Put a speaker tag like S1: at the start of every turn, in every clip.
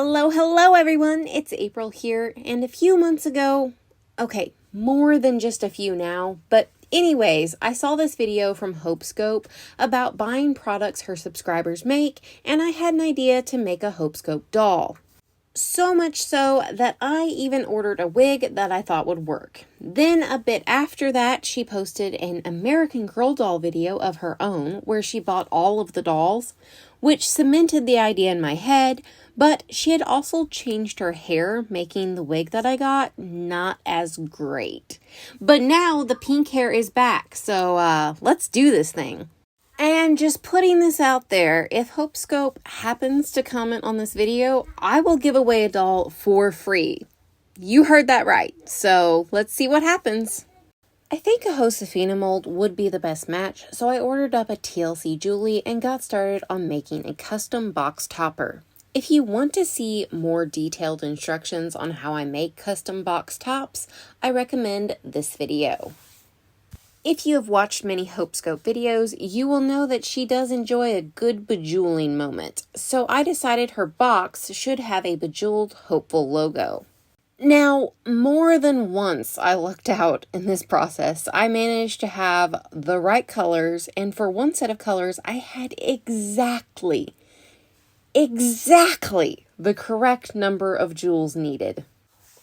S1: Hello everyone, it's April here, and a few months ago, okay, more than just a few now, but anyways, I saw this video from HopeScope about buying products her subscribers make, and I had an idea to make a HopeScope doll. So much so that I even ordered a wig that I thought would work. Then a bit after that, she posted an American Girl doll video of her own where she bought all of the dolls, which cemented the idea in my head, but she had also changed her hair, making the wig that I got not as great. But now the pink hair is back, so let's do this thing. And just putting this out there, if HopeScope happens to comment on this video, I will give away a doll for free. You heard that right, so let's see what happens. I think a Josefina mold would be the best match, so I ordered up a TLC Julie and got started on making a custom box topper. If you want to see more detailed instructions on how I make custom box tops, I recommend this video. If you have watched many HopeScope videos, you will know that she does enjoy a good bejeweling moment, so I decided her box should have a bejeweled, hopeful logo. Now, more than once I lucked out in this process. I managed to have the right colors, and for one set of colors, I had exactly the correct number of jewels needed.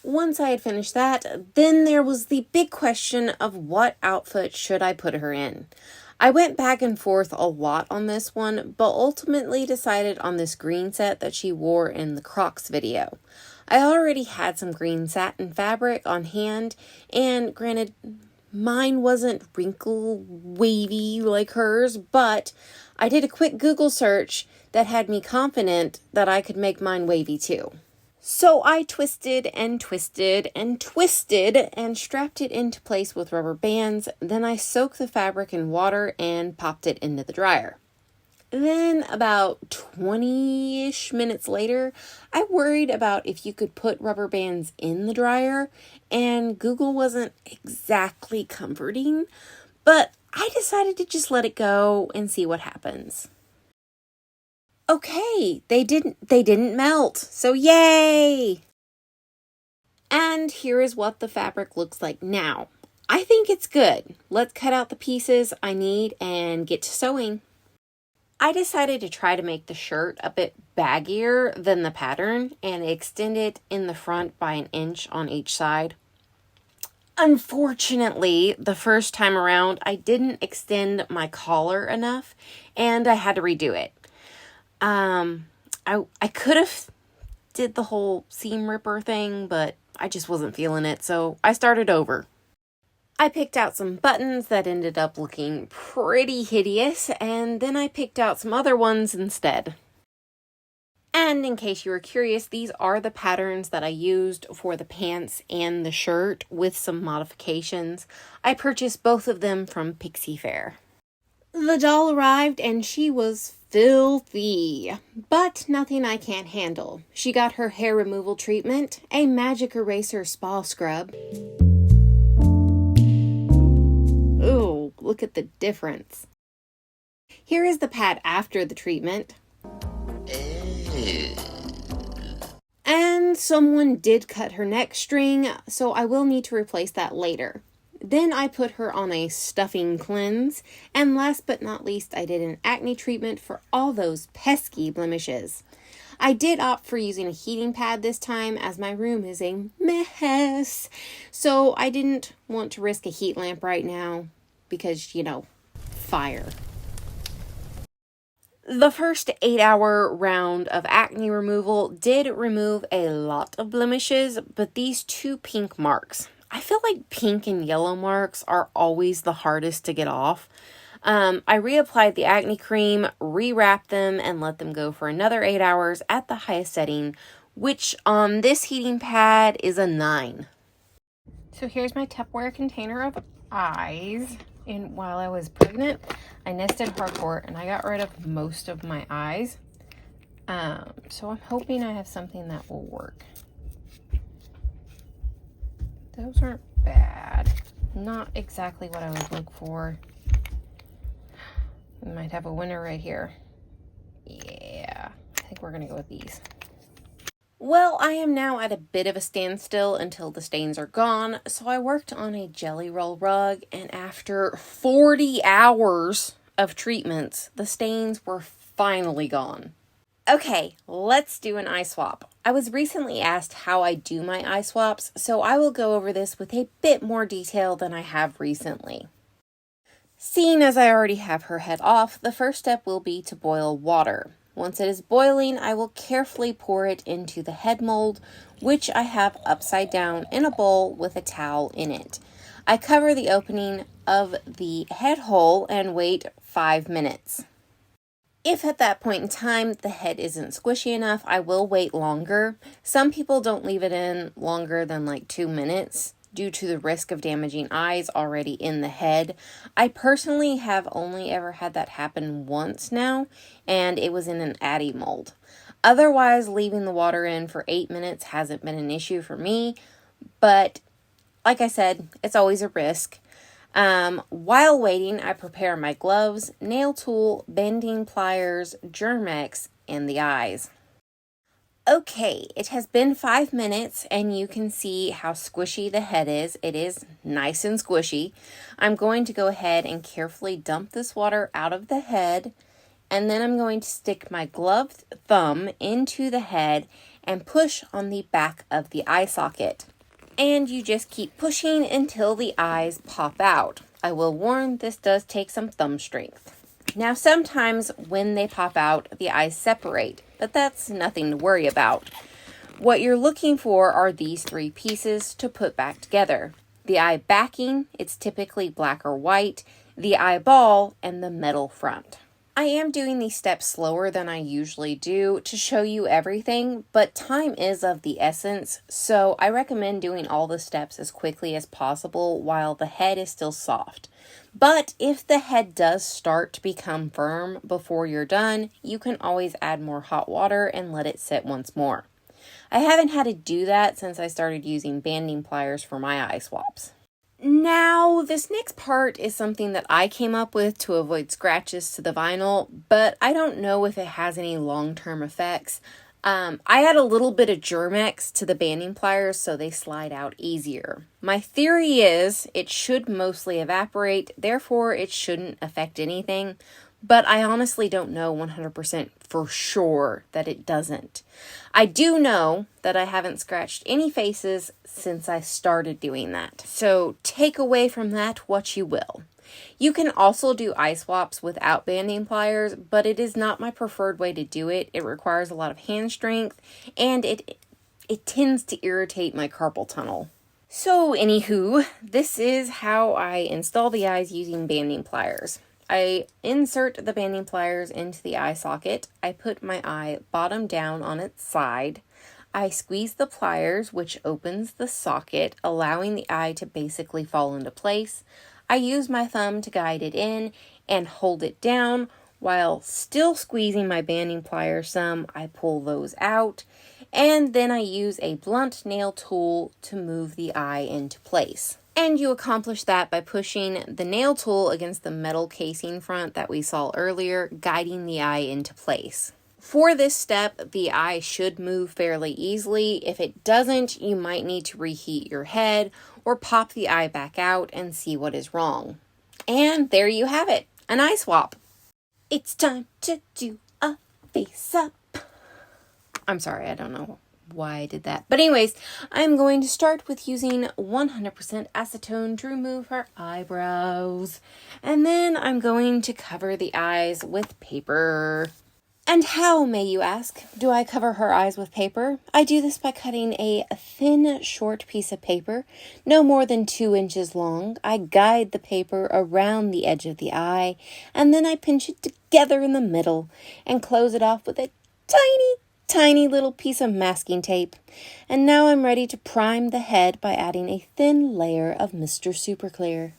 S1: Once I had finished that, then there was the big question of what outfit should I put her in. I went back and forth a lot on this one, but ultimately decided on this green set that she wore in the Crocs video. I already had some green satin fabric on hand, and granted, mine wasn't wrinkle wavy like hers, but I did a quick Google search that had me confident that I could make mine wavy too. So I twisted and twisted and twisted and strapped it into place with rubber bands. Then I soaked the fabric in water and popped it into the dryer. Then about 20-ish minutes later, I worried about if you could put rubber bands in the dryer, and Google wasn't exactly comforting, but I decided to just let it go and see what happens. Okay, they didn't melt, so yay! And here is what the fabric looks like now. I think it's good. Let's cut out the pieces I need and get to sewing. I decided to try to make the shirt a bit baggier than the pattern and extend it in the front by 1 inch on each side. Unfortunately, the first time around, I didn't extend my collar enough and I had to redo it. I could have did the whole seam ripper thing, but I just wasn't feeling it, so I started over. I picked out some buttons that ended up looking pretty hideous, and then I picked out some other ones instead. And in case you were curious, these are the patterns that I used for the pants and the shirt with some modifications. I purchased both of them from Pixie Fair. The doll arrived and she was filthy, but nothing I can't handle. She got her hair removal treatment, a magic eraser spa scrub. Ooh, look at the difference. Here is the pad after the treatment. And someone did cut her neck string, so I will need to replace that later. Then I put her on a stuffing cleanse, and last but not least, I did an acne treatment for all those pesky blemishes. I did opt for using a heating pad this time as my room is a mess, so I didn't want to risk a heat lamp right now because, fire. The first 8-hour round of acne removal did remove a lot of blemishes, but these 2 pink marks, I feel like pink and yellow marks are always the hardest to get off. I reapplied the acne cream, rewrapped them, and let them go for another 8 hours at the highest setting, which on this heating pad is a 9. So here's my Tupperware container of eyes. And while I was pregnant, I nested hardcore and I got rid of most of my eyes. So I'm hoping I have something that will work. Those aren't bad. Not exactly what I would look for. We might have a winner right here. Yeah, I think we're gonna go with these. Well, I am now at a bit of a standstill until the stains are gone, so I worked on a jelly roll rug, and after 40 hours of treatments, the stains were finally gone. Okay, let's do an eye swap. I was recently asked how I do my eye swaps, so I will go over this with a bit more detail than I have recently. Seeing as I already have her head off, the first step will be to boil water. Once it is boiling, I will carefully pour it into the head mold, which I have upside down in a bowl with a towel in it. I cover the opening of the head hole and wait 5 minutes. If at that point in time the head isn't squishy enough, I will wait longer. Some people don't leave it in longer than like 2 minutes due to the risk of damaging eyes already in the head. I personally have only ever had that happen once now, and it was in an Addy mold. Otherwise, leaving the water in for 8 minutes hasn't been an issue for me, but like I said, it's always a risk. While waiting, I prepare my gloves, nail tool, bending pliers, Germ-X, and the eyes. Okay, it has been 5 minutes and you can see how squishy the head is. It is nice and squishy. I'm going to go ahead and carefully dump this water out of the head, and then I'm going to stick my gloved thumb into the head and push on the back of the eye socket. And you just keep pushing until the eyes pop out. I will warn, this does take some thumb strength. Now, sometimes when they pop out, the eyes separate, but that's nothing to worry about. What you're looking for are these 3 pieces to put back together. The eye backing, it's typically black or white, the eyeball, and the metal front. I am doing these steps slower than I usually do to show you everything, but time is of the essence, so I recommend doing all the steps as quickly as possible while the head is still soft. But if the head does start to become firm before you're done, you can always add more hot water and let it sit once more. I haven't had to do that since I started using banding pliers for my eye swaps. Now, this next part is something that I came up with to avoid scratches to the vinyl, but I don't know if it has any long-term effects. I add a little bit of Germ-X to the banding pliers so they slide out easier. My theory is it should mostly evaporate, therefore it shouldn't affect anything, but I honestly don't know 100% for sure that it doesn't. I do know that I haven't scratched any faces since I started doing that, so take away from that what you will. You can also do eye swaps without banding pliers, but it is not my preferred way to do it. It requires a lot of hand strength, and it tends to irritate my carpal tunnel. So anywho, this is how I install the eyes using banding pliers. I insert the banding pliers into the eye socket. I put my eye bottom down on its side. I squeeze the pliers, which opens the socket, allowing the eye to basically fall into place. I use my thumb to guide it in and hold it down while still squeezing my banding pliers some. I pull those out, and then I use a blunt nail tool to move the eye into place. And you accomplish that by pushing the nail tool against the metal casing front that we saw earlier, guiding the eye into place. For this step, the eye should move fairly easily. If it doesn't, you might need to reheat your head or pop the eye back out and see what is wrong. And there you have it, an eye swap. It's time to do a face up. I'm sorry, I don't know why I did that. But anyways, I'm going to start with using 100% acetone to remove her eyebrows. And then I'm going to cover the eyes with paper. And how, may you ask, do I cover her eyes with paper? I do this by cutting a thin, short piece of paper, no more than 2 inches long. I guide the paper around the edge of the eye, and then I pinch it together in the middle and close it off with a tiny little piece of masking tape. And now I'm ready to prime the head by adding a thin layer of Mr. Super Clear.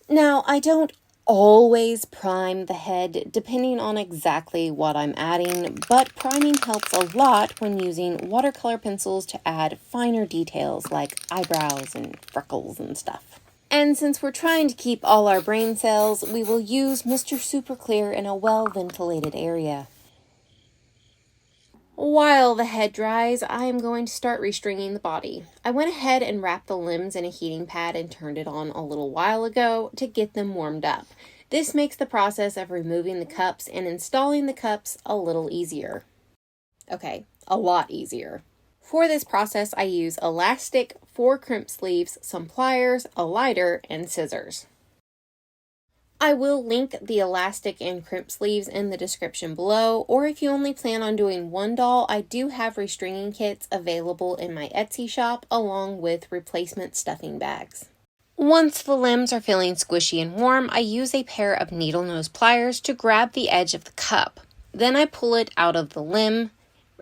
S1: Now, I don't always prime the head depending on exactly what I'm adding, but priming helps a lot when using watercolor pencils to add finer details like eyebrows and freckles and stuff. And since we're trying to keep all our brain cells, we will use Mr. Super Clear in a well-ventilated area. While the head dries, I am going to start restringing the body. I went ahead and wrapped the limbs in a heating pad and turned it on a little while ago to get them warmed up. This makes the process of removing the cups and installing the cups a little easier. Okay, a lot easier. For this process, I use elastic, 4 crimp sleeves, some pliers, a lighter, and scissors. I will link the elastic and crimp sleeves in the description below, or if you only plan on doing one doll, I do have restringing kits available in my Etsy shop along with replacement stuffing bags. Once the limbs are feeling squishy and warm, I use a pair of needle nose pliers to grab the edge of the cup. Then I pull it out of the limb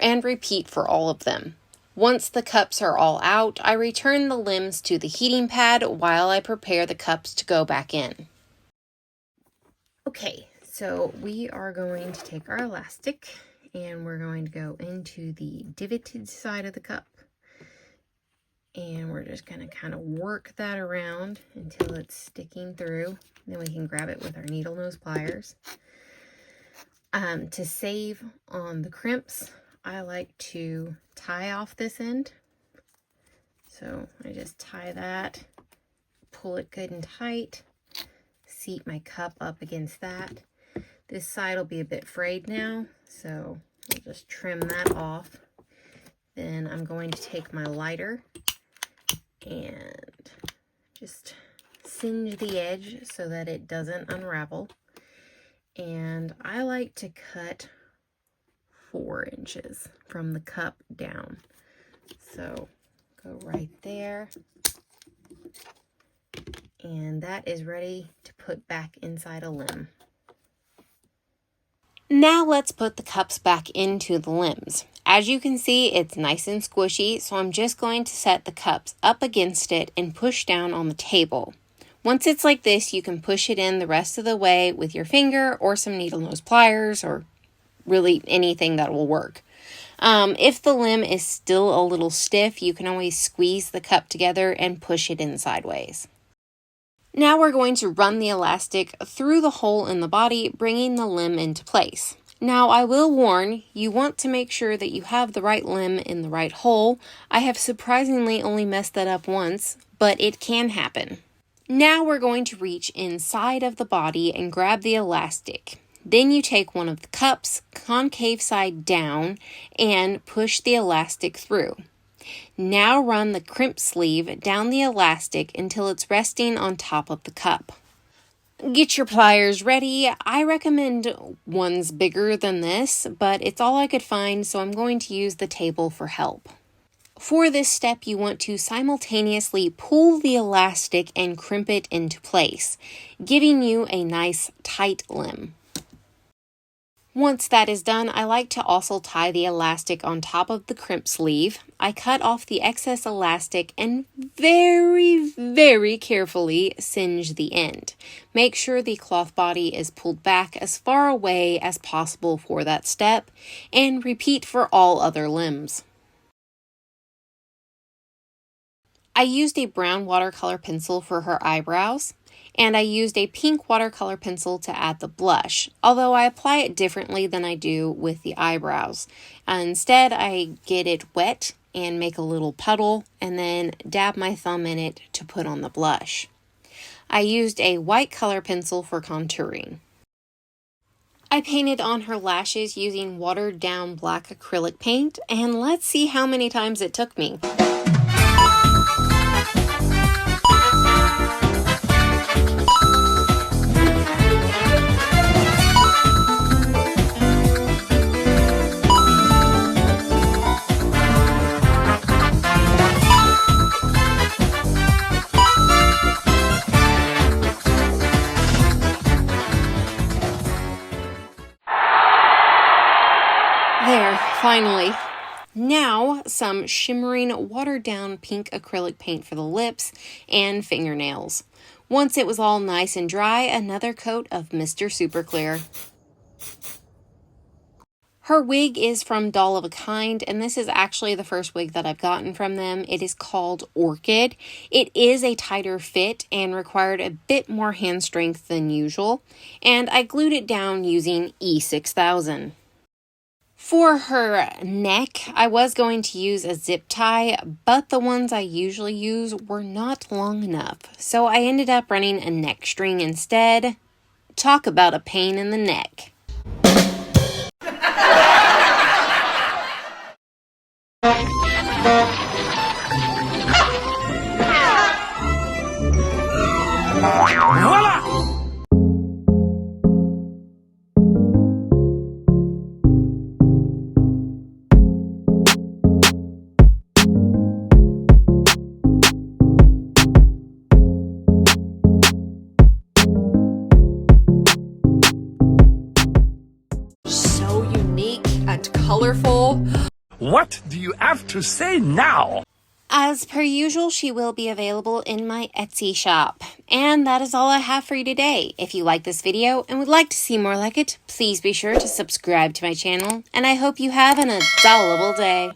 S1: and repeat for all of them. Once the cups are all out, I return the limbs to the heating pad while I prepare the cups to go back in. Okay, so we are going to take our elastic and we're going to go into the divoted side of the cup. And we're just going to kind of work that around until it's sticking through. Then we can grab it with our needle nose pliers. To save on the crimps, I like to tie off this end. So I just tie that, pull it good and tight. Seat my cup up against that. This side will be a bit frayed now, so I'll just trim that off. Then I'm going to take my lighter and just singe the edge so that it doesn't unravel. And I like to cut 4 inches from the cup down. So go right there. And that is ready to put back inside a limb. Now let's put the cups back into the limbs. As you can see, it's nice and squishy, so I'm just going to set the cups up against it and push down on the table. Once it's like this, you can push it in the rest of the way with your finger or some needle nose pliers or really anything that will work. If the limb is still a little stiff, you can always squeeze the cup together and push it in sideways. Now we're going to run the elastic through the hole in the body, bringing the limb into place. Now I will warn, you want to make sure that you have the right limb in the right hole. I have surprisingly only messed that up once, but it can happen. Now we're going to reach inside of the body and grab the elastic. Then you take one of the cups, concave side down, and push the elastic through. Now run the crimp sleeve down the elastic until it's resting on top of the cup. Get your pliers ready. I recommend ones bigger than this, but it's all I could find, so I'm going to use the table for help. For this step, you want to simultaneously pull the elastic and crimp it into place, giving you a nice tight limb. Once that is done, I like to also tie the elastic on top of the crimp sleeve. I cut off the excess elastic and very carefully singe the end. Make sure the cloth body is pulled back as far away as possible for that step, and repeat for all other limbs. I used a brown watercolor pencil for her eyebrows. And I used a pink watercolor pencil to add the blush, although I apply it differently than I do with the eyebrows. Instead, I get it wet and make a little puddle and then dab my thumb in it to put on the blush. I used a white color pencil for contouring. I painted on her lashes using watered down black acrylic paint, and let's see how many times it took me. There, finally. Now, some shimmering watered-down pink acrylic paint for the lips and fingernails. Once it was all nice and dry, another coat of Mr. Super Clear. Her wig is from Doll of a Kind, and this is actually the first wig that I've gotten from them. It is called Orchid. It is a tighter fit and required a bit more hand strength than usual, and I glued it down using E6000. For her neck, I was going to use a zip tie, but the ones I usually use were not long enough, so I ended up running a neck string instead. Talk about a pain in the neck.
S2: Voila!
S1: So unique and colorful.
S2: What do you have to say now?
S1: As per usual, she will be available in my Etsy shop. And that is all I have for you today. If you like this video and would like to see more like it, please be sure to subscribe to my channel. And I hope you have an adorable day.